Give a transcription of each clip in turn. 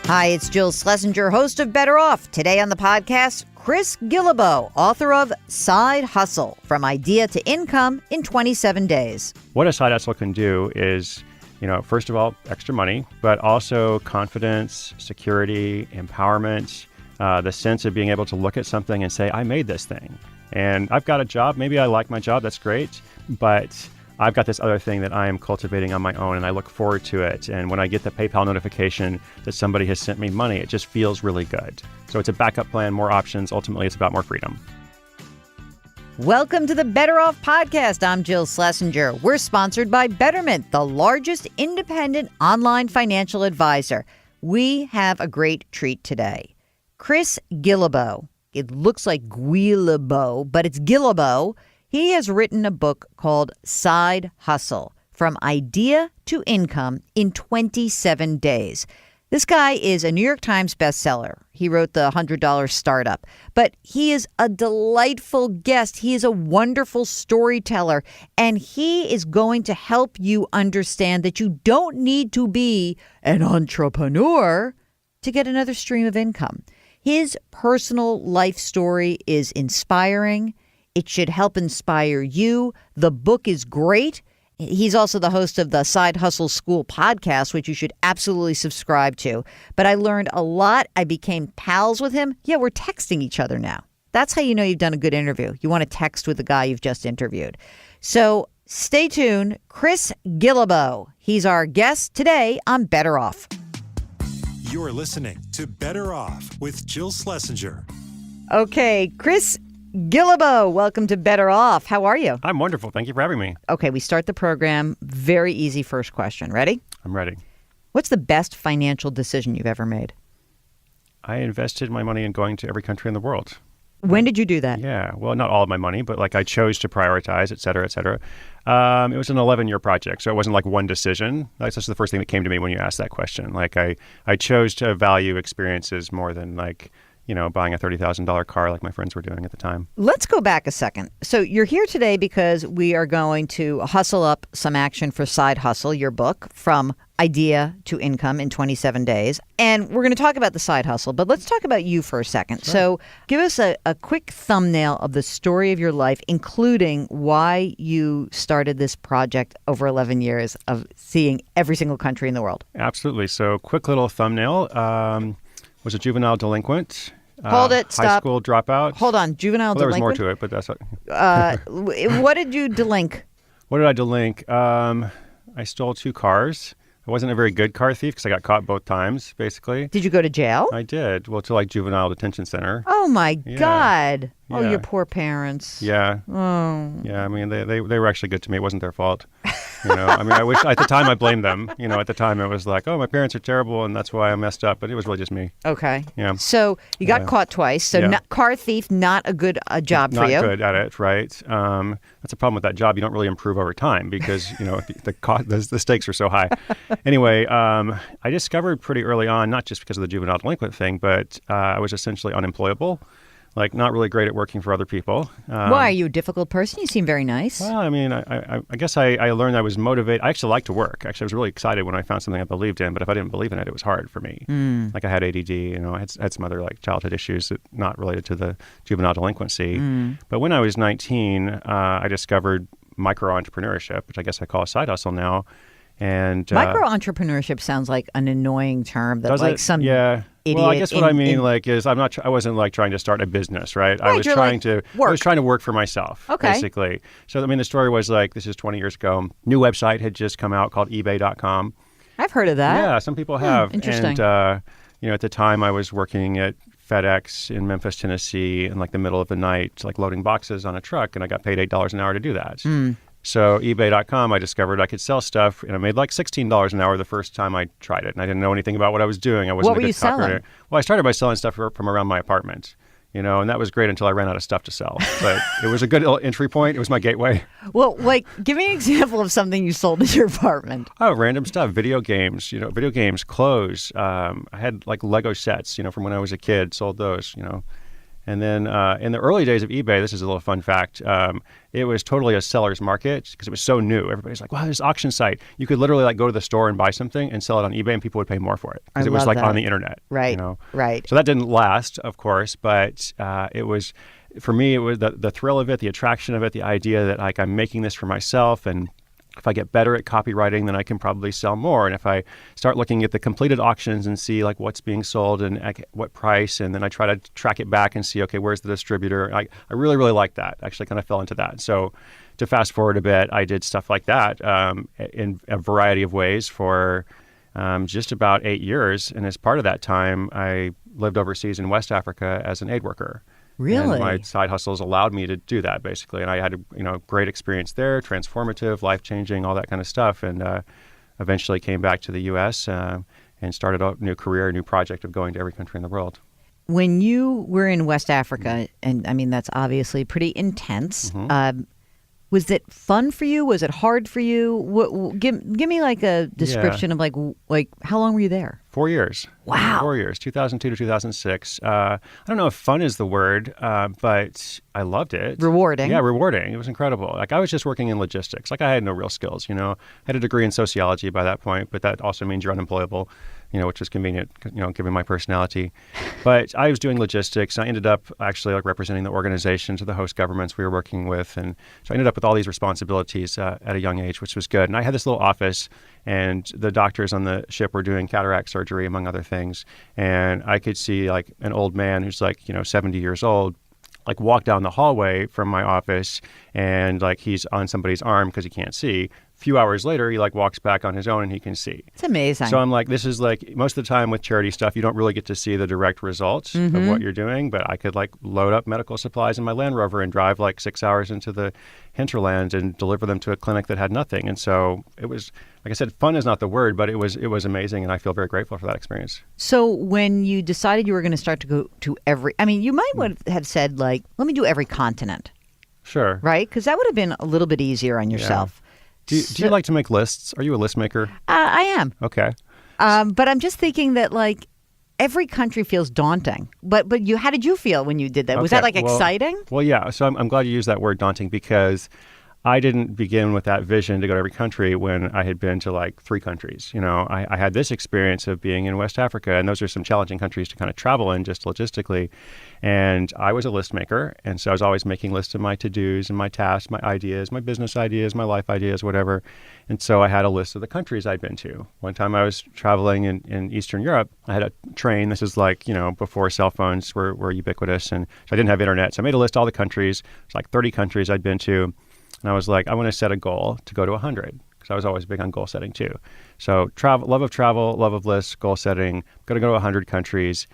Hi, it's Jill Schlesinger, host of Better Off. Today on the podcast, Chris Guillebeau, author of Side Hustle, From Idea to Income in 27 Days. What a side hustle can do is, first of all, extra money, but also confidence, security, empowerment, the sense of being able to look at something and say, I made this thing. And I've got a job. Maybe I like my job. That's great. But I've got this other thing that I am cultivating on my own, and I look forward to it. And when I get the PayPal notification that somebody has sent me money, it just feels really good. So it's a backup plan, more options. Ultimately, it's about more freedom. Welcome to the Better Off podcast. I'm Jill Schlesinger. We're sponsored by Betterment, the largest independent online financial advisor. We have a great treat today. Chris Guillebeau. It looks like Guillebeau, but it's Guillebeau. He has written a book called Side Hustle, From Idea to Income in 27 Days. This guy is a New York Times bestseller. He wrote the $100 Startup, but he is a delightful guest. He is a wonderful storyteller, and he is going to help you understand that you don't need to be an entrepreneur to get another stream of income. His personal life story is inspiring. It should help inspire you. The book is great. He's also the host of the Side Hustle School podcast, which you should absolutely subscribe to. But I learned a lot. I became pals with him. Yeah, we're texting each other now. That's how you know you've done a good interview. You want to text with the guy you've just interviewed. So stay tuned. Chris Guillebeau. He's our guest today on Better Off. You're listening to Better Off with Jill Schlesinger. Okay, Chris Guillebeau, welcome to Better Off. How are you? I'm wonderful. Thank you for having me. Okay, we start the program. Very easy first question. Ready? I'm ready. What's the best financial decision you've ever made? I invested my money in going to every country in the world. When did you do that? Yeah, well, not all of my money, but I chose to prioritize, et cetera, et cetera. It was an 11-year project, so it wasn't like one decision. That's just the first thing that came to me when you asked that question. I chose to value experiences more than buying a $30,000 car like my friends were doing at the time. Let's go back a second. So you're here today because we are going to hustle up some action for Side Hustle, your book, From Idea to Income in 27 Days. And we're going to talk about the side hustle, but let's talk about you for a second. Sure. So give us a quick thumbnail of the story of your life, including why you started this project over 11 years of seeing every single country in the world. Absolutely. So quick little thumbnail. Was a juvenile delinquent. Hold it. Stop. High school dropout. Hold on. Juvenile delinquent. There was more to it, but that's what. What did you delink? What did I delink? I stole 2 cars. I wasn't a very good car thief because I got caught both times, basically. Did you go to jail? I did. Well, to juvenile detention center. Oh, my God. Yeah. Oh, your poor parents. Yeah. Oh. Yeah, I mean, they were actually good to me. It wasn't their fault. I wish at the time I blamed them. At the time it was like, oh, my parents are terrible and that's why I messed up. But it was really just me. Okay. Yeah. So you got caught twice. So car thief, not a good job for you. Not good at it, right? That's a problem with that job. You don't really improve over time because, the stakes are so high. Anyway, I discovered pretty early on, not just because of the juvenile delinquent thing, but I was essentially unemployable. Not really great at working for other people. Why? Are you a difficult person? You seem very nice. Well, I mean, I guess I learned I was motivated. I actually like to work. Actually, I was really excited when I found something I believed in, but if I didn't believe in it, it was hard for me. I had ADD, I had some other childhood issues that not related to the juvenile delinquency. But when I was 19, I discovered micro-entrepreneurship, which I guess I call a side hustle now. And micro-entrepreneurship sounds like an annoying term that some idiot. Well, I guess what I mean is I wasn't trying to start a business, right? I was trying to work for myself, basically. So I mean, the story was this is 20 years ago. New website had just come out called ebay.com. I've heard of that. Yeah, some people have. Interesting. And at the time I was working at FedEx in Memphis, Tennessee, in the middle of the night, loading boxes on a truck, and I got paid $8 an hour to do that. So ebay.com, I discovered I could sell stuff, and I made $16 an hour the first time I tried it. And I didn't know anything about what I was doing. I wasn't what a good were you selling? copywriter. Well, I started by selling stuff from around my apartment, and that was great until I ran out of stuff to sell. But it was a good entry point. It was my gateway. Well, give me an example of something you sold in your apartment. Oh, random stuff. Video games, video games, clothes. I had Lego sets, from when I was a kid, sold those, And then in the early days of eBay, this is a little fun fact, it was totally a seller's market because it was so new. Everybody's like, wow, this auction site. You could literally like go to the store and buy something and sell it on eBay and people would pay more for it because it was like on the internet. Right, right. So that didn't last, of course, but it was, for me, it was the thrill of it, the attraction of it, the idea that like I'm making this for myself, and if I get better at copywriting, then I can probably sell more. And if I start looking at the completed auctions and see like what's being sold and at what price, and then I try to track it back and see, okay, where's the distributor? I really, really like that. Actually kind of fell into that. So to fast forward a bit, I did stuff like that in a variety of ways for just about 8 years. And as part of that time, I lived overseas in West Africa as an aid worker. Really? And my side hustles allowed me to do that, basically. And I had a great experience there, transformative, life-changing, all that kind of stuff. And eventually came back to the U.S. And started a new career, a new project of going to every country in the world. When you were in West Africa, and I mean, that's obviously pretty intense, was it fun for you? Was it hard for you? Give me like a description of like how long were you there? 4 years. Wow. 4 years, 2002 to 2006. I don't know if fun is the word, but I loved it. Rewarding. Yeah, rewarding. It was incredible. Like I was just working in logistics. Like I had no real skills, I had a degree in sociology by that point, but that also means you're unemployable, which was convenient, given my personality. But I was doing logistics. I ended up actually like representing the organizations of the host governments we were working with. And so I ended up with all these responsibilities at a young age, which was good. And I had this little office, and the doctors on the ship were doing cataract surgery, among other things. And I could see like an old man who's like, 70 years old, like walk down the hallway from my office, and like he's on somebody's arm because he can't see. A few hours later, he like walks back on his own and he can see. It's amazing. So I'm like, this is like, most of the time with charity stuff, you don't really get to see the direct results of what you're doing, but I could like load up medical supplies in my Land Rover and drive like 6 hours into the hinterland and deliver them to a clinic that had nothing. And so it was, like I said, fun is not the word, but it was amazing, and I feel very grateful for that experience. So when you decided you were going to start to go to you might have said like, let me do every continent. Sure. Right? Because that would have been a little bit easier on yourself. Yeah. Do you like to make lists? Are you a list maker? I am. Okay. But I'm just thinking that like every country feels daunting. But how did you feel when you did that? Was that like exciting? Well, yeah. So I'm glad you used that word daunting, because I didn't begin with that vision to go to every country when I had been to like 3 countries. I had this experience of being in West Africa, and those are some challenging countries to kind of travel in just logistically. And I was a list maker, and so I was always making lists of my to-dos and my tasks, my ideas, my business ideas, my life ideas, whatever. And so I had a list of the countries I'd been to. One time I was traveling in Eastern Europe. I had a train. This is like, before cell phones were ubiquitous, and so I didn't have internet. So I made a list of all the countries. It's like 30 countries I'd been to. And I was like, I want to set a goal to go to 100, because I was always big on goal setting too. So love of lists, goal setting, going to go to 100 countries.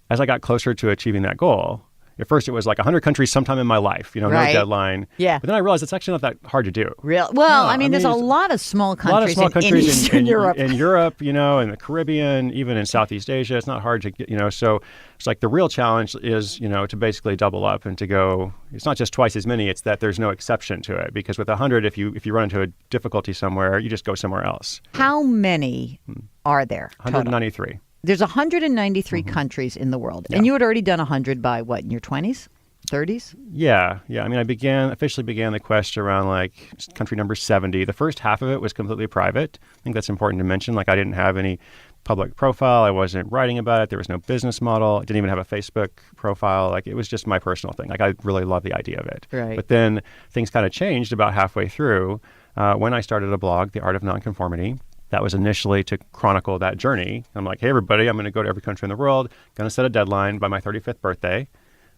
As I got closer to achieving that goal, at first it was like 100 countries sometime in my life, no deadline. Yeah. But then I realized it's actually not that hard to do. Real? Well, no, there's a lot of small countries, in Eastern Europe. In Europe, in the Caribbean, even in Southeast Asia. It's not hard to get, so it's like the real challenge is, to basically double up and to go, it's not just twice as many, it's that there's no exception to it. Because with 100, if you run into a difficulty somewhere, you just go somewhere else. How many are there? 193. Total? There's 193 countries in the world. Yeah. And you had already done 100 by what, in your 20s? 30s? Yeah. I mean, officially began the quest around like country number 70. The first half of it was completely private. I think that's important to mention. Like I didn't have any public profile. I wasn't writing about it. There was no business model. I didn't even have a Facebook profile. Like it was just my personal thing. Like I really love the idea of it. Right. But then things kind of changed about halfway through when I started a blog, The Art of Nonconformity. That was initially to chronicle that journey. I'm like, hey, everybody, I'm going to go to every country in the world, going to set a deadline by my 35th birthday.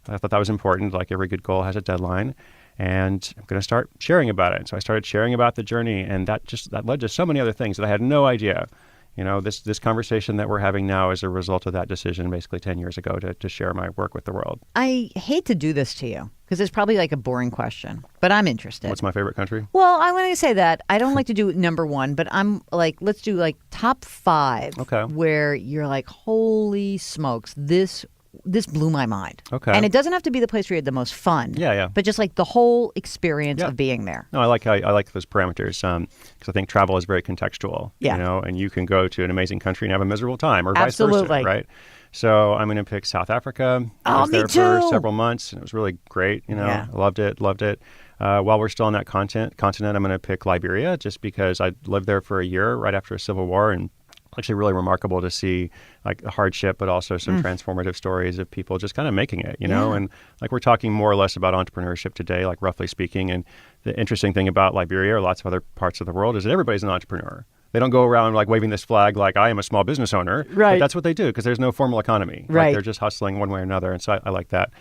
I thought that was important. Like every good goal has a deadline. And I'm going to start sharing about it. So I started sharing about the journey, and that led to so many other things that I had no idea. This conversation that we're having now is a result of that decision basically 10 years ago to share my work with the world. I hate to do this to you because it's probably like a boring question, but I'm interested. What's my favorite country? Well, I want to say that. I don't like to do number 1, but I'm like, let's do like top 5 okay. where you're like, holy smokes, this this blew my mind. Okay. And it doesn't have to be the place where you had the most fun. Yeah. But just like the whole experience of being there. No, I like those parameters because I think travel is very contextual. Yeah. You know, and you can go to an amazing country and have a miserable time, or Absolutely. vice versa, right? So I'm going to pick South Africa. I was there for several months, and it was really great. You know, I loved it. While we're still on that continent, I'm going to pick Liberia just because I lived there for a year right after a civil war, and actually really remarkable to see like the hardship, but also some transformative stories of people just kind of making it, you know, and like we're talking more or less about entrepreneurship today, like roughly speaking. And the interesting thing about Liberia or lots of other parts of the world is that everybody's an entrepreneur. They don't go around like waving this flag like I am a small business owner. Right. But that's what they do because there's no formal economy. Right. Like, they're just hustling one way or another. And so I like that.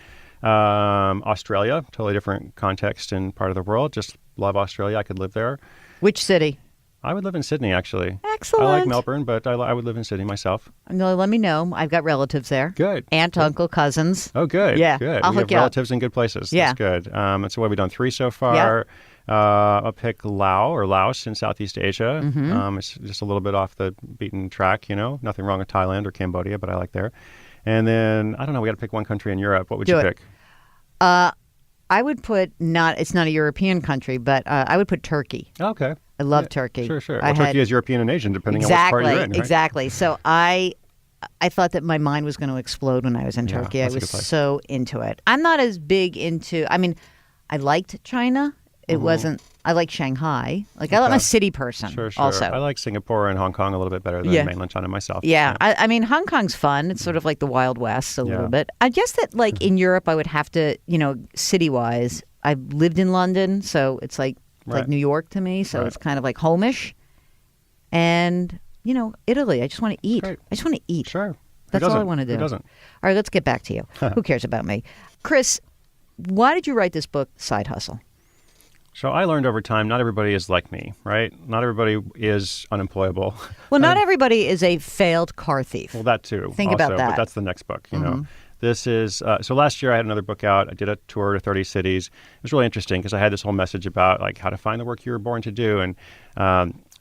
Australia, totally different context and part of the world. Just love Australia. I could live there. Which city? I would live in Sydney, actually. Excellent. I like Melbourne, but I would live in Sydney myself. No, let me know. I've got relatives there. Good. Aunt, uncle, cousins. Oh, good. Yeah. Good. I'll we hook have you up. relatives in good places. Yeah. That's good. And so what have we done? 3 so far. I'll pick Laos in Southeast Asia. It's just a little bit off the beaten track, you know. Nothing wrong with Thailand or Cambodia, but I like there. And then, I don't know, we got to pick one country in Europe. What would you pick? I would put it's not a European country, but I would put Turkey. Okay. I love Turkey. Sure. Well, Turkey is European and Asian, depending on which part you're in, right? Exactly. So I thought that my mind was going to explode when I was in Turkey. I was so into it. I'm not as big into, I liked China. It wasn't, I like Shanghai. Like, I'm a city person Sure. also. I like Singapore and Hong Kong a little bit better than mainland China myself. Yeah. I mean, Hong Kong's fun. It's sort of like the Wild West a little bit. I guess that, like, in Europe, I would have to, city-wise, I've lived in London, so it's like New York to me, so it's kind of like home-ish. And, Italy, I just want to eat. Great. I just want to eat. Sure. That's all I want to do. Who doesn't? All right, let's get back to you. Who cares about me? Chris, why did you write this book, Side Hustle? So I learned over time, not everybody is like me, right? Not everybody is unemployable. Well, not everybody is a failed car thief. Well, that too. Think about that. But that's the next book, you know. This is, so last year I had another book out. I did a tour to 30 cities. It was really interesting because I had this whole message about like how to find the work you were born to do. And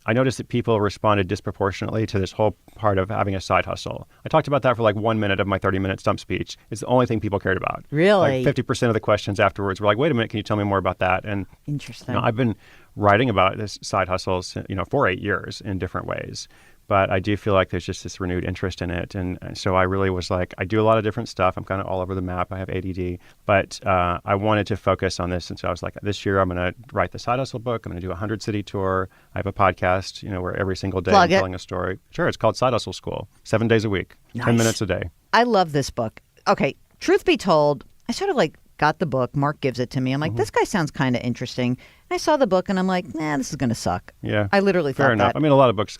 I noticed that people responded disproportionately to this whole part of having a side hustle. I talked about that for like 1 minute of my 30-minute stump speech. It's the only thing people cared about. Really? Like 50% of the questions afterwards were like, wait a minute, can you tell me more about that? And Interesting. I've been writing about this side hustles, for 8 years in different ways. But I do feel like there's just this renewed interest in it. And so I really was like, I do a lot of different stuff. I'm kind of all over the map. I have ADD. But I wanted to focus on this. And so I was like, this year I'm going to write the Side Hustle book. I'm going to do a 100-city tour. I have a podcast, where every single day I'm telling a story. Sure, it's called Side Hustle School. 7 days a week, 10 minutes a day. I love this book. Okay, truth be told, I sort of like got the book. Mark gives it to me. I'm like, this guy sounds kind of interesting. And I saw the book and I'm like, nah, this is going to suck. Yeah. I literally thought Fair enough. that. I mean, a lot of books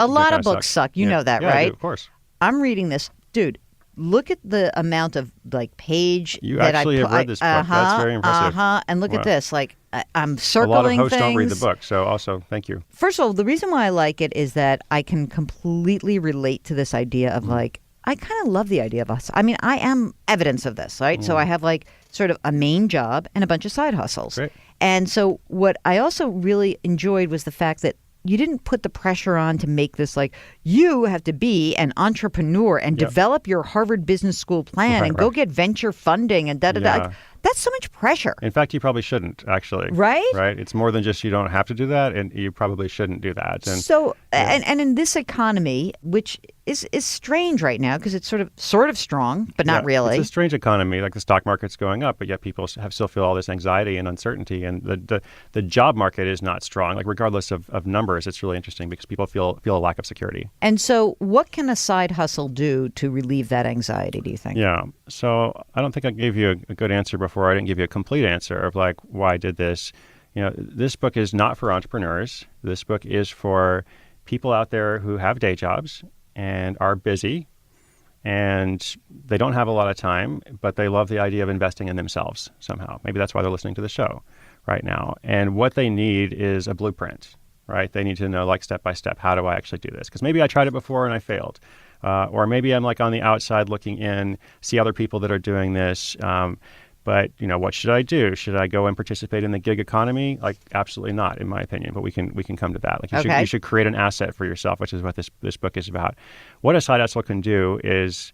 suck. You know that, yeah, right? I do, of course. I'm reading this. Dude, look at the amount of like page You that actually have read this book. That's very impressive. And look at this. Like, I'm A circling lot of hosts things. don't read the book. So also, thank you. First of all, the reason why I like it is that I can completely relate to this idea of like, I kind of love the idea of us. I mean, I am evidence of this, right? So I have like sort of a main job and a bunch of side hustles. Great. And so what I also really enjoyed was the fact that you didn't put the pressure on to make this like, you have to be an entrepreneur and develop your Harvard Business School plan and go get venture funding and da-da-da. Yeah. Like, that's so much pressure. In fact, you probably shouldn't, actually. Right? Right? It's more than just you don't have to do that, and you probably shouldn't do that. And So, and in this economy, which is strange right now because it's sort of strong, but not really. It's a strange economy. Like the stock market's going up, but yet people still feel all this anxiety and uncertainty. And the job market is not strong. Like regardless of numbers, it's really interesting because people feel a lack of security. And so what can a side hustle do to relieve that anxiety, do you think? Yeah. So I don't think I gave you a good answer before. I didn't give you a complete answer of like why I did this. This book is not for entrepreneurs. This book is for people out there who have day jobs and are busy and they don't have a lot of time, but they love the idea of investing in themselves somehow. Maybe that's why they're listening to the show right now. And what they need is a blueprint, right? They need to know like step by step, how do I actually do this? Because maybe I tried it before and I failed. Or maybe I'm like on the outside looking in, see other people that are doing this. But, what should I do? Should I go and participate in the gig economy? Like, absolutely not, in my opinion. But we can come to that. Like, you should create an asset for yourself, which is what this book is about. What a side hustle can do is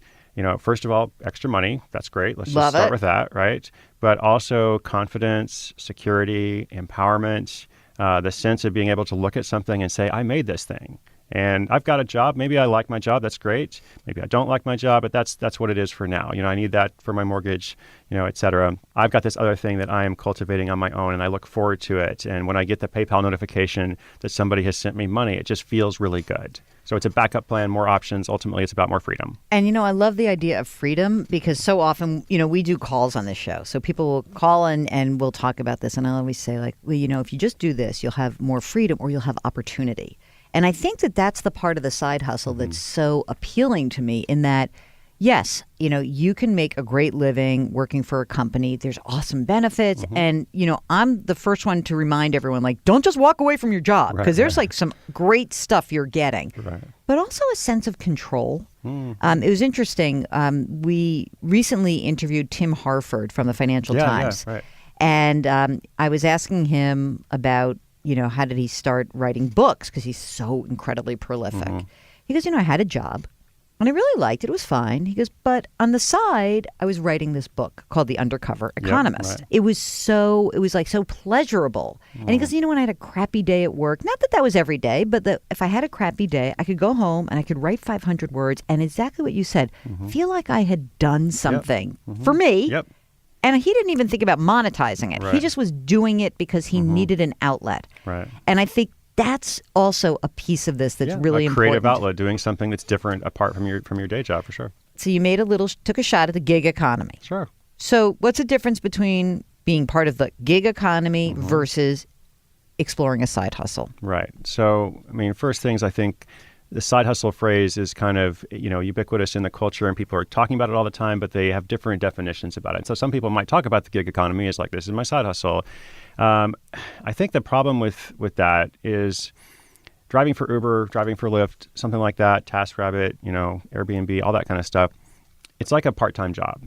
First of all, extra money. That's great. Let's Love just start it. with that, right? But also confidence, security, empowerment, the sense of being able to look at something and say, I made this thing. And I've got a job. Maybe I like my job. That's great. Maybe I don't like my job, but that's what it is for now. I need that for my mortgage, et cetera. I've got this other thing that I am cultivating on my own, and I look forward to it. And when I get the PayPal notification that somebody has sent me money, it just feels really good. So it's a backup plan, more options. Ultimately, it's about more freedom. And, I love the idea of freedom because so often, we do calls on this show. So people will call and we'll talk about this. And I always say, like, well, if you just do this, you'll have more freedom or you'll have opportunity. And I think that that's the part of the side hustle that's so appealing to me in that, yes, you can make a great living working for a company. There's awesome benefits. And, I'm the first one to remind everyone, like, don't just walk away from your job because there's like some great stuff you're getting, but also a sense of control. It was interesting. We recently interviewed Tim Harford from the Financial Times. Yeah, right. And I was asking him about, how did he start writing books? Because he's so incredibly prolific. He goes, I had a job and I really liked it. It was fine. He goes, but on the side, I was writing this book called The Undercover Economist. Right. It was so pleasurable. And he goes, when I had a crappy day at work, not that was every day, but if I had a crappy day, I could go home and I could write 500 words and exactly what you said, feel like I had done something for me. Yep. And he didn't even think about monetizing it. Right. He just was doing it because he needed an outlet. Right. And I think that's also a piece of this that's really a important. creative outlet, doing something that's different apart from your day job, for sure. So you took a shot at the gig economy. Sure. So what's the difference between being part of the gig economy versus exploring a side hustle? Right. So, first things, I think the side hustle phrase is kind of, ubiquitous in the culture and people are talking about it all the time, but they have different definitions about it. So some people might talk about the gig economy as like, this is my side hustle. I think the problem with that is driving for Uber, driving for Lyft, something like that, TaskRabbit, Airbnb, all that kind of stuff. It's like a part-time job.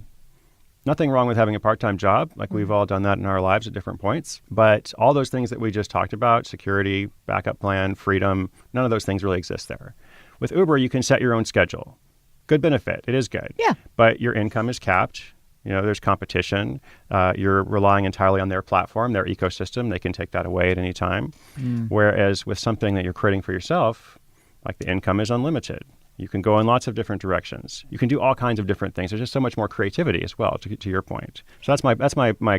Nothing wrong with having a part-time job. Like we've all done that in our lives at different points. But all those things that we just talked about, security, backup plan, freedom, none of those things really exist there. With Uber, you can set your own schedule. Good benefit. It is good. Yeah. But your income is capped. There's competition. You're relying entirely on their platform, their ecosystem. They can take that away at any time. Whereas with something that you're creating for yourself, like the income is unlimited. You can go in lots of different directions. You can do all kinds of different things. There's just so much more creativity as well, to your point. So that's my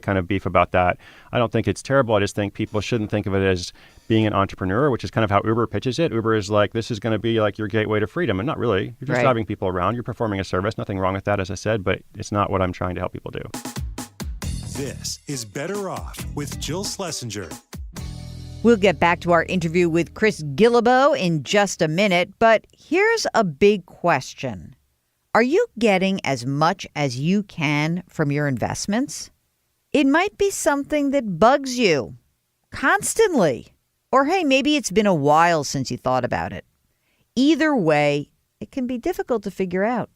kind of beef about that. I don't think it's terrible. I just think people shouldn't think of it as being an entrepreneur, which is kind of how Uber pitches it. Uber is like, this is going to be like your gateway to freedom. And not really. You're just driving people around. You're performing a service. Nothing wrong with that, as I said, but it's not what I'm trying to help people do. This is Better Off with Jill Schlesinger. We'll get back to our interview with Chris Guillebeau in just a minute, but here's a big question. Are you getting as much as you can from your investments? It might be something that bugs you constantly. Or hey, maybe it's been a while since you thought about it. Either way, it can be difficult to figure out.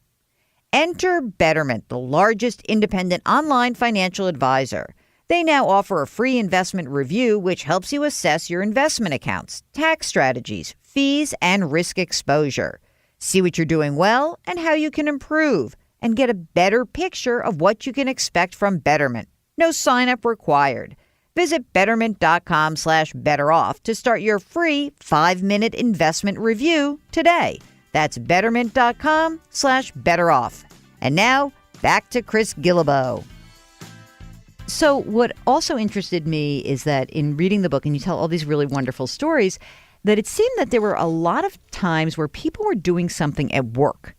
Enter Betterment, the largest independent online financial advisor. They now offer a free investment review, which helps you assess your investment accounts, tax strategies, fees, and risk exposure. See what you're doing well and how you can improve, and get a better picture of what you can expect from Betterment. No sign-up required. Visit betterment.com/betteroff to start your free 5-minute investment review today. That's betterment.com/betteroff. And now, back to Chris Guillebeau. So what also interested me is that in reading the book, and you tell all these really wonderful stories, that it seemed that there were a lot of times where people were doing something at work.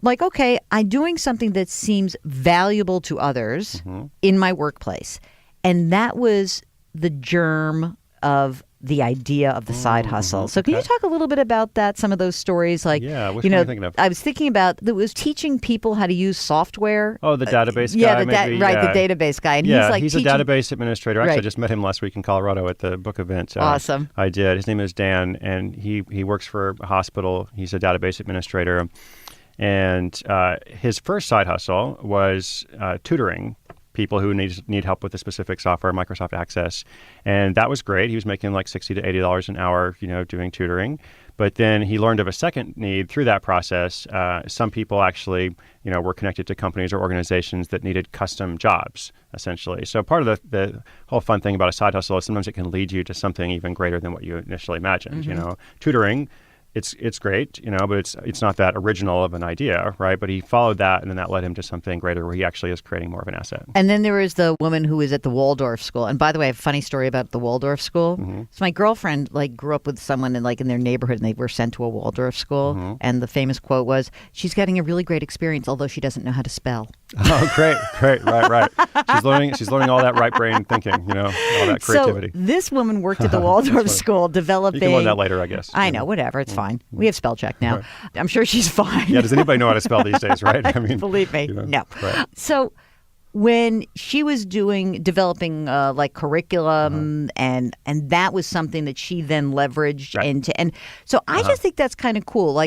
Like, okay, I'm doing something that seems valuable to others in my workplace. And that was the germ of the idea of the side hustle. So can you talk a little bit about that, some of those stories? Like, yeah, which one are you thinking of? I was thinking about that was teaching people how to use software. Oh, the database guy? Yeah, maybe, the database guy. And he's a database administrator. Actually, I just met him last week in Colorado at the book event. Awesome. I did. His name is Dan, and he works for a hospital. He's a database administrator. And his first side hustle was tutoring people who need help with a specific software, Microsoft Access. And that was great. He was making like $60 to $80 an hour, doing tutoring. But then he learned of a second need through that process. Some people actually, were connected to companies or organizations that needed custom jobs, essentially. So part of the whole fun thing about a side hustle is sometimes it can lead you to something even greater than what you initially imagined. Tutoring, it's great, but it's not that original of an idea, right? But he followed that, and then that led him to something greater where he actually is creating more of an asset. And then there was the woman who was at the Waldorf school. And by the way, I have a funny story about the Waldorf school. So my girlfriend in up with someone in their neighborhood, and they were sent to a Waldorf school. And the famous quote was, "She's getting a really great experience, although she doesn't know how to spell." Oh, great, right. She's learning all that right brain thinking, all that creativity. So this woman worked at the Waldorf school developing. You can learn that later, I guess. I know, whatever, it's fine. We have spell check now. Right. I'm sure she's fine. Yeah, does anybody know how to spell these days, right? I mean, believe me, no. Right. So when she was developing curriculum, and that was something that she then leveraged into, and so I just think that's kind of cool.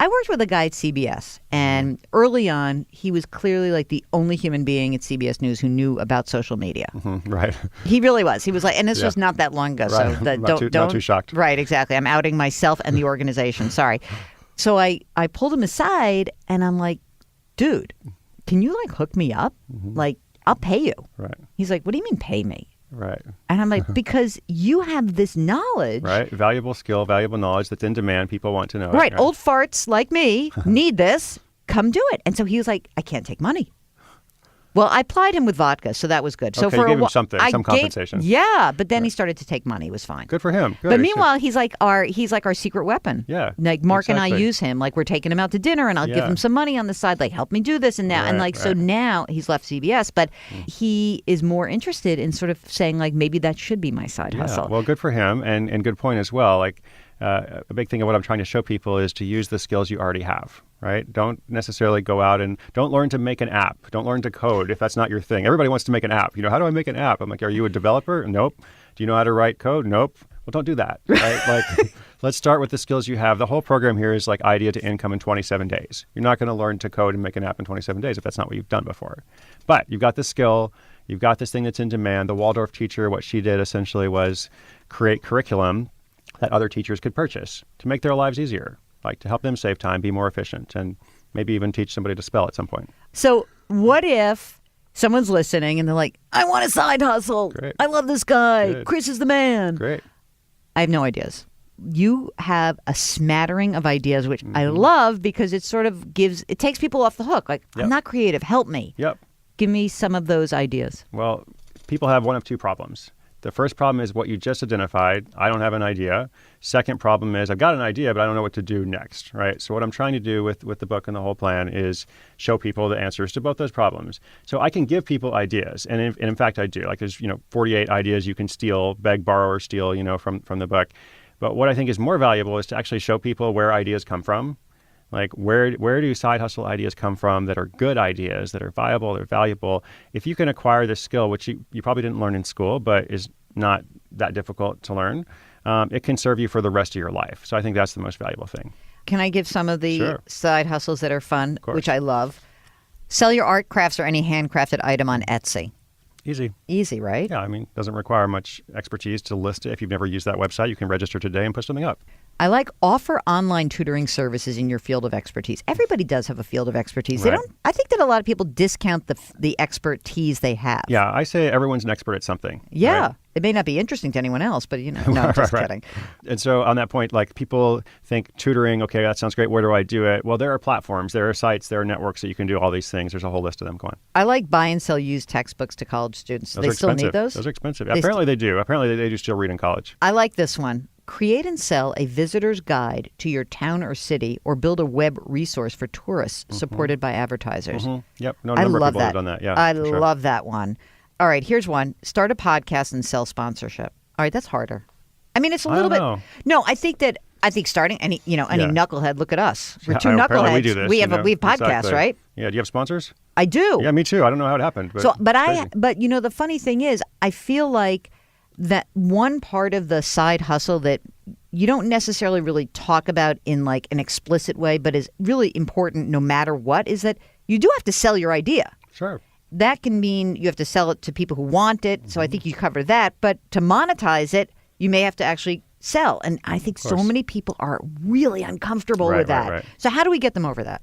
I worked with a guy at CBS, and early on, he was clearly the only human being at CBS News who knew about social media. Right. He really was. He was and this was not that long ago, right. So not too shocked. Right, exactly. I'm outing myself and the organization. Sorry. So I pulled him aside, and I'm like, dude, can you hook me up? I'll pay you. Right. He's like, what do you mean pay me? Right. And I'm like, because you have this knowledge. Right. Valuable skill, valuable knowledge that's in demand. People want to know. Right. Old farts like me need this. Come do it. And so he was like, I can't take money. Well, I plied him with vodka, so that was good. So okay, for you gave him something, some compensation. Yeah, but then he started to take money. It was fine. Good for him. Good. But meanwhile, he's like our secret weapon. Yeah. Mark and I use him. We're taking him out to dinner, and I'll give him some money on the side. Help me do this and now. Right, So now he's left CBS, but he is more interested in sort of saying maybe that should be my side hustle. Well, good for him, and good point as well. A big thing of what I'm trying to show people is to use the skills you already have, right? Don't necessarily go out and don't learn to make an app. Don't learn to code if that's not your thing. Everybody wants to make an app. How do I make an app? I'm like, are you a developer? Nope. Do you know how to write code? Nope. Well, don't do that, right? Let's start with the skills you have. The whole program here is idea to income in 27 days. You're not going to learn to code and make an app in 27 days if that's not what you've done before. But you've got the skill. You've got this thing that's in demand. The Waldorf teacher, what she did essentially was create curriculum that other teachers could purchase to make their lives easier, to help them save time, be more efficient, and maybe even teach somebody to spell at some point. So what if someone's listening and they're like, I want a side hustle. Great. I love this guy. Good. Chris is the man. Great. I have no ideas. You have a smattering of ideas, which I love because it sort of it takes people off the hook. I'm not creative. Help me. Yep. Give me some of those ideas. Well, people have one of two problems. The first problem is what you just identified. I don't have an idea. Second problem is I've got an idea, but I don't know what to do next, right? So what I'm trying to do with the book and the whole plan is show people the answers to both those problems. So I can give people ideas, and in fact I do. There's 48 ideas you can steal, beg, borrow, or steal, from the book. But what I think is more valuable is to actually show people where ideas come from. Where do side hustle ideas come from that are good ideas, that are viable, they're valuable? If you can acquire this skill, which you probably didn't learn in school, but is not that difficult to learn, it can serve you for the rest of your life. So I think that's the most valuable thing. Can I give some of the side hustles that are fun, which I love? Sell your art, crafts, or any handcrafted item on Etsy. Easy, right? Yeah, doesn't require much expertise to list it. If you've never used that website, you can register today and put something up. I offer online tutoring services in your field of expertise. Everybody does have a field of expertise. Right. I think that a lot of people discount the expertise they have. Yeah, I say everyone's an expert at something. Yeah. Right? It may not be interesting to anyone else, but no, I'm just kidding. And so on that point, people think tutoring, okay, that sounds great. Where do I do it? Well, there are platforms, there are sites, there are networks that you can do all these things. There's a whole list of them going. I buy and sell used textbooks to college students. Those they are still expensive. need those? Those are expensive. Apparently they do. Apparently they do still read in college. I like this one. Create and sell a visitor's guide to your town or city, or build a web resource for tourists supported by advertisers. Yep. No, a number of people have done that. Yeah, I love that one. All right, here's one. Start a podcast and sell sponsorship. All right, that's harder. It's a little bit. No, I think starting any knucklehead. Look at us. We're two knuckleheads. We do this. We have a podcast, exactly. right? Yeah. Do you have sponsors? I do. Yeah, me too. I don't know how it happened. But the funny thing is, I feel like that one part of the side hustle that you don't necessarily really talk about in an explicit way, but is really important no matter what, is that you do have to sell your idea. Sure. That can mean you have to sell it to people who want it. So I think you cover that. But to monetize it, you may have to actually sell. And I think so many people are really uncomfortable with that. Right. So how do we get them over that?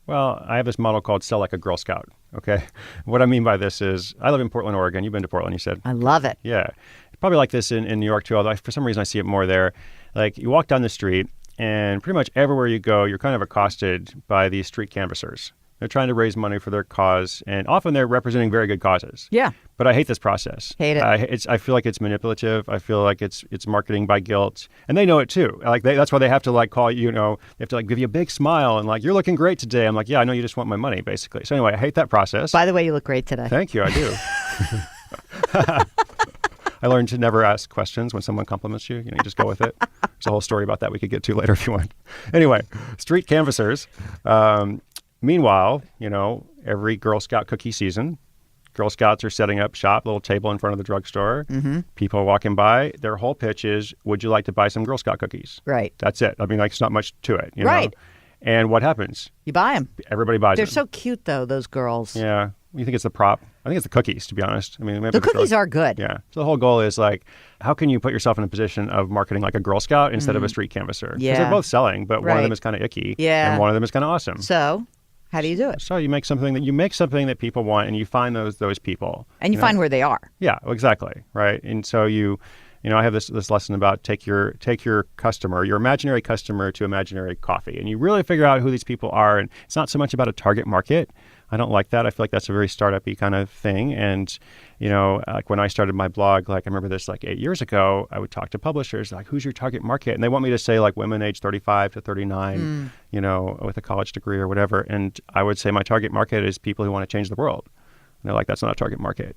Well, I have this model called Sell Like a Girl Scout, okay? What I mean by this is I live in Portland, Oregon. You've been to Portland, you said. I love it. Yeah. It's probably like this in New York, too, although for some reason I see it more there. Like, you walk down the street, and pretty much everywhere you go, you're kind of accosted by these street canvassers. They're trying to raise money for their cause, and often they're representing very good causes. Yeah. But I hate this process. Hate it. I feel like it's manipulative. I feel like it's marketing by guilt, and they know it too. Like that's why they have to like call you. They have to like give you a big smile and like you're looking great today. I'm like, yeah, I know you just want my money, basically. So anyway, I hate that process. By the way, you look great today. Thank you. I do. I learned to never ask questions when someone compliments you. You just go with it. There's a whole story about that we could get to later if you want. Anyway, street canvassers. Meanwhile, every Girl Scout cookie season, Girl Scouts are setting up shop, little table in front of the drugstore. Mm-hmm. People are walking by. Their whole pitch is, would you like to buy some Girl Scout cookies? Right. That's it. I mean, like, it's not much to it. Right. And what happens? You buy them. Everybody buys them. They're so cute, though, those girls. Yeah. You think it's the prop? I think it's the cookies, to be honest. I mean, the cookies are good. Yeah. So the whole goal is like, how can you put yourself in a position of marketing like a Girl Scout instead of a street canvasser? Yeah. Because they're both selling, but one of Right. them is kind of icky. Yeah. And one of them is kind of awesome. So how do you do it? So you make something that people want, and you find those people. And you find where they are. Yeah, exactly. Right. And so I have this lesson about take your customer, your imaginary customer, to imaginary coffee, and you really figure out who these people are. And it's not so much about a target market. I don't like that. I feel like that's a very startup-y kind of thing. And, like when I started my blog, like I remember this like 8 years ago, I would talk to publishers like, who's your target market? And they want me to say like women age 35 to 39, with a college degree or whatever. And I would say my target market is people who want to change the world. And they're like, that's not a target market,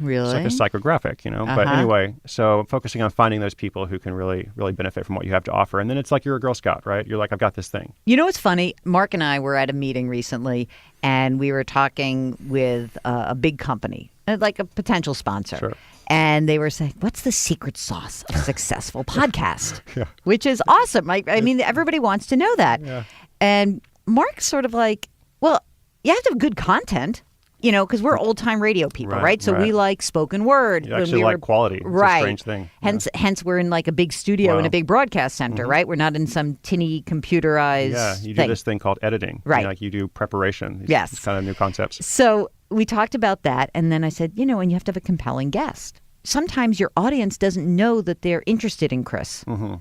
Really? It's like a psychographic, But anyway, so focusing on finding those people who can really, really benefit from what you have to offer. And then it's like you're a Girl Scout, right? You're like, I've got this thing. You know what's funny? Mark and I were at a meeting recently, and we were talking with a big company, like a potential sponsor. Sure. And they were saying, what's the secret sauce of a successful podcast? Yeah. Which is awesome. I mean, everybody wants to know that. Yeah. And Mark's sort of like, well, you have to have good content. Because we're old-time radio people, right? So we like spoken word. You actually like quality. It's right. a strange thing. Hence, we're in like a big studio in a big broadcast center, right? We're not in some tinny computerized you thing. do this thing called editing. Right. You do preparation. Yes. Kind of new concepts. So we talked about that, and then I said, and you have to have a compelling guest. Sometimes your audience doesn't know that they're interested in Chris. Mm-hmm.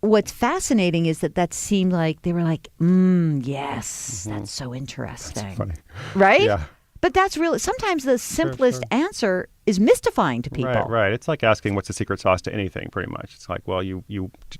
What's fascinating is that seemed like they were like, yes, that's so interesting. That's funny. Right? Yeah. But that's really, sometimes the simplest answer is mystifying to people. Right. It's like asking what's the secret sauce to anything, pretty much. It's like, well, you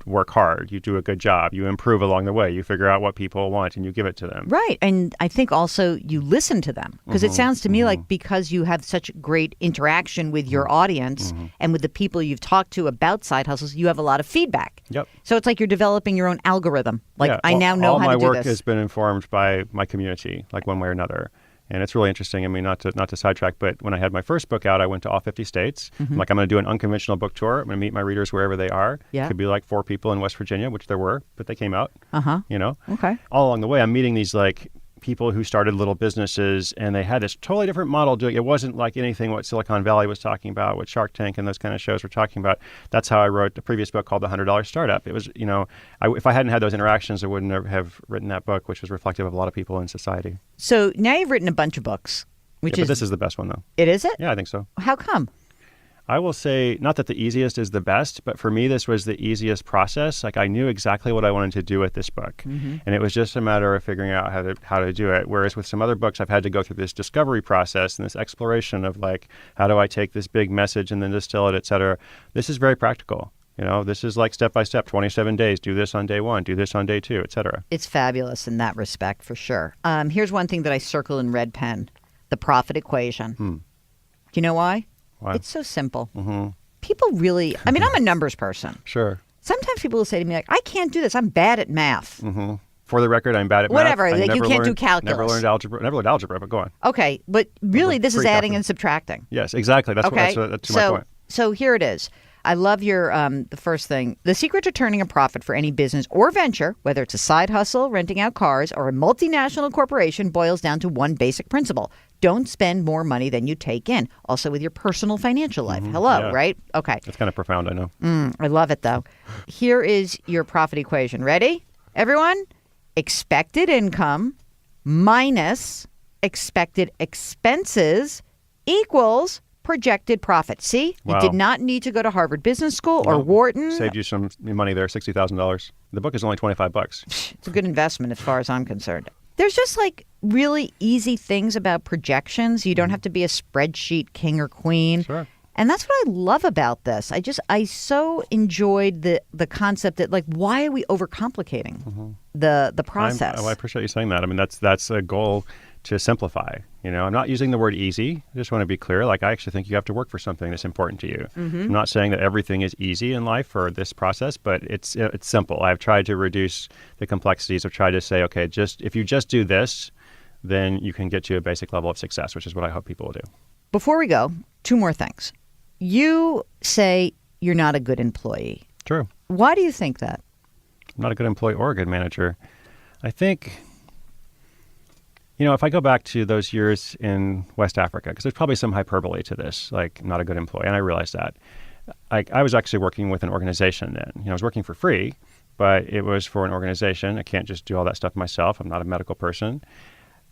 work hard, you do a good job, you improve along the way, you figure out what people want, and you give it to them. Right. And I think also you listen to them. Because it sounds to me like because you have such great interaction with your audience and with the people you've talked to about side hustles, you have a lot of feedback. Yep. So it's like you're developing your own algorithm. Like, I now know how to do this. All my work has been informed by my community, like one way or another. And it's really interesting. I mean, not to sidetrack, but when I had my first book out, I went to all 50 states. I'm like, I'm going to do an unconventional book tour. I'm going to meet my readers wherever they are. Yeah. Could be like 4 people in West Virginia, which there were, but they came out. Okay. All along the way, I'm meeting these like people who started little businesses, and they had this totally different model doing it. It wasn't like anything what Silicon Valley was talking about, what Shark Tank and those kind of shows were talking about. That's how I wrote the previous book called The $100 Startup. It was, if I hadn't had those interactions, I wouldn't have written that book, which was reflective of a lot of people in society. So now you've written a bunch of books. But this is the best one, though. It is it? Yeah, I think so. How come? I will say, not that the easiest is the best, but for me, this was the easiest process. Like, I knew exactly what I wanted to do with this book. And it was just a matter of figuring out how to do it. Whereas with some other books, I've had to go through this discovery process and this exploration of like, how do I take this big message and then distill it, et cetera. This is very practical. This is like step by step, 27 days, do this on day 1, do this on day 2, et cetera. It's fabulous in that respect, for sure. Here's one thing that I circle in red pen. The profit equation. Do you know why? Why? It's so simple. People really, I'm a numbers person. Sure. Sometimes people will say to me, like, I can't do this. I'm bad at math. For the record, I'm bad at math. Whatever, like you can't do calculus. Never learned algebra, but go on. Okay, but really this is adding and subtracting. Yes, exactly. That's okay? to my point. So here it is. I love your the first thing. The secret to turning a profit for any business or venture, whether it's a side hustle, renting out cars, or a multinational corporation, boils down to one basic principle. Don't spend more money than you take in. Also with your personal financial life. Hello, yeah. right? Okay. That's kind of profound, I know. I love it, though. Here is your profit equation. Ready, everyone? Expected income minus expected expenses equals projected profit. See, Wow. You did not need to go to Harvard Business School or Wharton. Saved you some money there, $60,000. The book is only $25. It's a good investment as far as I'm concerned. There's just like really easy things about projections. You don't have to be a spreadsheet king or queen. Sure. And that's what I love about this. I so enjoyed the concept that, like, why are we overcomplicating the process? I appreciate you saying that. I mean, that's a goal to simplify. I'm not using the word easy. I just want to be clear. Like, I actually think you have to work for something that's important to you. I'm not saying that everything is easy in life or this process, but it's simple. I've tried to reduce the complexities. I've tried to say, okay, if you just do this, then you can get to a basic level of success, which is what I hope people will do. Before we go, two more things. You say you're not a good employee. True. Why do you think that? I'm not a good employee or a good manager. I think, if I go back to those years in West Africa, because there's probably some hyperbole to this, like not a good employee, and I realize that. I was actually working with an organization then. I was working for free, but it was for an organization. I can't just do all that stuff myself. I'm not a medical person.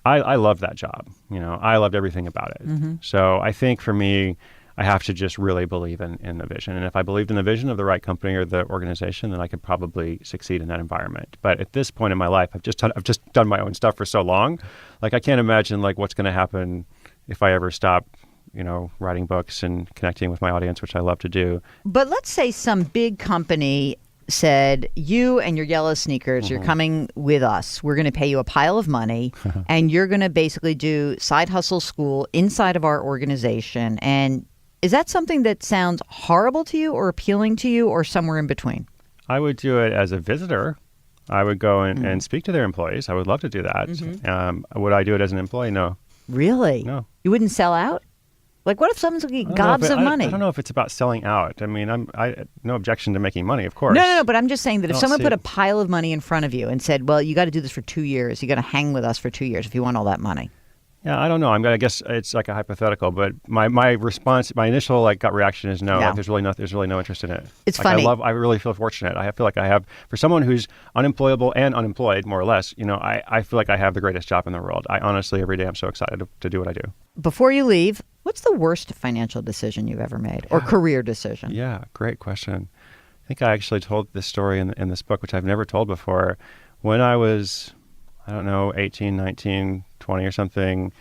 I loved that job. I loved everything about it. So I think for me, I have to just really believe in the vision. And if I believed in the vision of the right company or the organization, then I could probably succeed in that environment. But at this point in my life, I've just done my own stuff for so long. Like, I can't imagine like what's going to happen if I ever stop, writing books and connecting with my audience, which I love to do. But let's say some big company said, you and your yellow sneakers, you're coming with us. We're going to pay you a pile of money and you're going to basically do side hustle school inside of our organization. And is that something that sounds horrible to you or appealing to you or somewhere in between? I would do it as a visitor. I would go and speak to their employees. I would love to do that. Would I do it as an employee? No. Really? No. You wouldn't sell out? Like, what if someone's getting gobs of money? I don't know if it's about selling out. I mean, I no objection to making money, of course. No, but I'm just saying that if someone put a pile of money in front of you and said, well, you got to do this for 2 years. You got to hang with us for 2 years if you want all that money. Yeah, I don't know. I guess it's like a hypothetical, but my response, my initial gut reaction is no. Like, there's really no interest in it. It's funny. I really feel fortunate. I feel like I have, for someone who's unemployable and unemployed, more or less. I feel like I have the greatest job in the world. I honestly, every day, I'm so excited to do what I do. Before you leave, what's the worst financial decision you've ever made, or career decision? Yeah, great question. I think I actually told this story in this book, which I've never told before. When I was, 18, 19, 20 or something,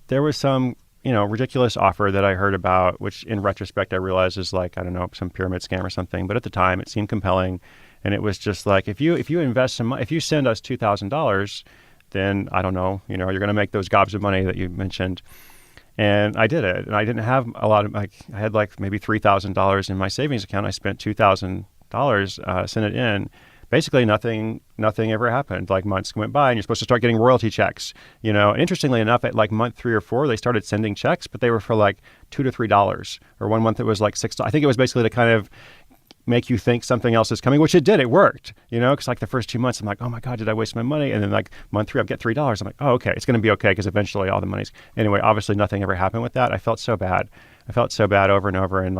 there was some, ridiculous offer that I heard about, which in retrospect I realized is like, some pyramid scam or something. But at the time it seemed compelling. And it was just like, if you invest some money, if you send us $2,000, then you're going to make those gobs of money that you mentioned. And I did it. And I didn't have a lot of, I had maybe $3,000 in my savings account. I spent $2,000, sent it in. Basically, nothing ever happened. Like, months went by, and you're supposed to start getting royalty checks. And interestingly enough, at month 3 or 4, they started sending checks, but they were for $2 to $3. Or one month it was $6. I think it was basically to kind of make you think something else is coming, which it did. It worked. Because the first 2 months, I'm like, oh my God, did I waste my money? And then month 3, I get $3. I'm like, oh, okay, it's going to be okay, because eventually all the money's. Anyway, obviously nothing ever happened with that. I felt so bad. Over and over, and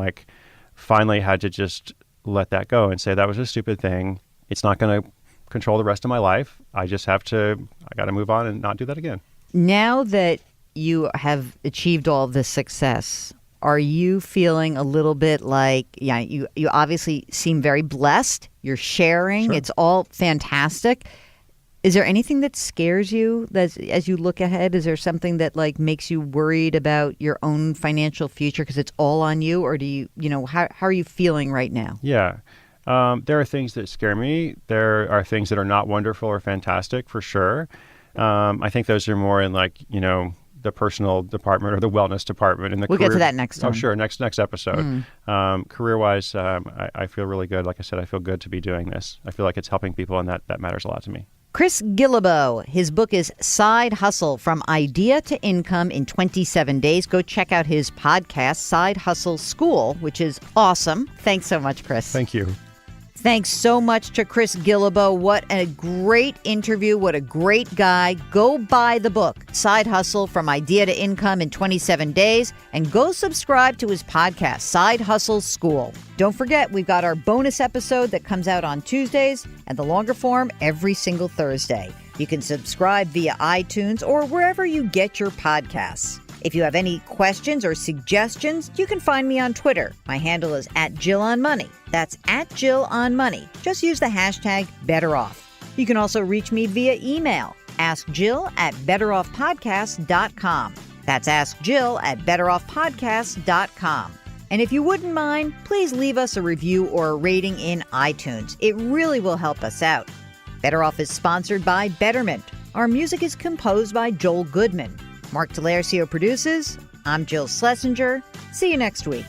finally had to just let that go and say that was a stupid thing. It's not going to control the rest of my life. I got to move on and not do that again. Now that you have achieved all this success, are you feeling a little bit like, you obviously seem very blessed. You're sharing. Sure. It's all fantastic. Is there anything that scares you as you look ahead? Is there something that makes you worried about your own financial future because it's all on you? Or do you, how are you feeling right now? Yeah. There are things that scare me. There are things that are not wonderful or fantastic, for sure. I think those are more in the personal department or the wellness department. We'll get to that next time. Oh, sure. Next episode. Career-wise, I feel really good. Like I said, I feel good to be doing this. I feel like it's helping people, and that matters a lot to me. Chris Guillebeau, his book is Side Hustle, From Idea to Income in 27 Days. Go check out his podcast, Side Hustle School, which is awesome. Thanks so much, Chris. Thank you. Thanks so much to Chris Guillebeau. What a great interview. What a great guy. Go buy the book, Side Hustle, From Idea to Income in 27 Days, and go subscribe to his podcast, Side Hustle School. Don't forget, we've got our bonus episode that comes out on Tuesdays and the longer form every single Thursday. You can subscribe via iTunes or wherever you get your podcasts. If you have any questions or suggestions, you can find me on Twitter. My handle is @JillOnMoney. That's @JillOnMoney. Just use the hashtag BetterOff. You can also reach me via email. AskJill@BetterOffPodcast.com. That's AskJill@BetterOffPodcast.com. And if you wouldn't mind, please leave us a review or a rating in iTunes. It really will help us out. Better Off is sponsored by Betterment. Our music is composed by Joel Goodman. Mark Talercio produces. I'm Jill Schlesinger. See you next week.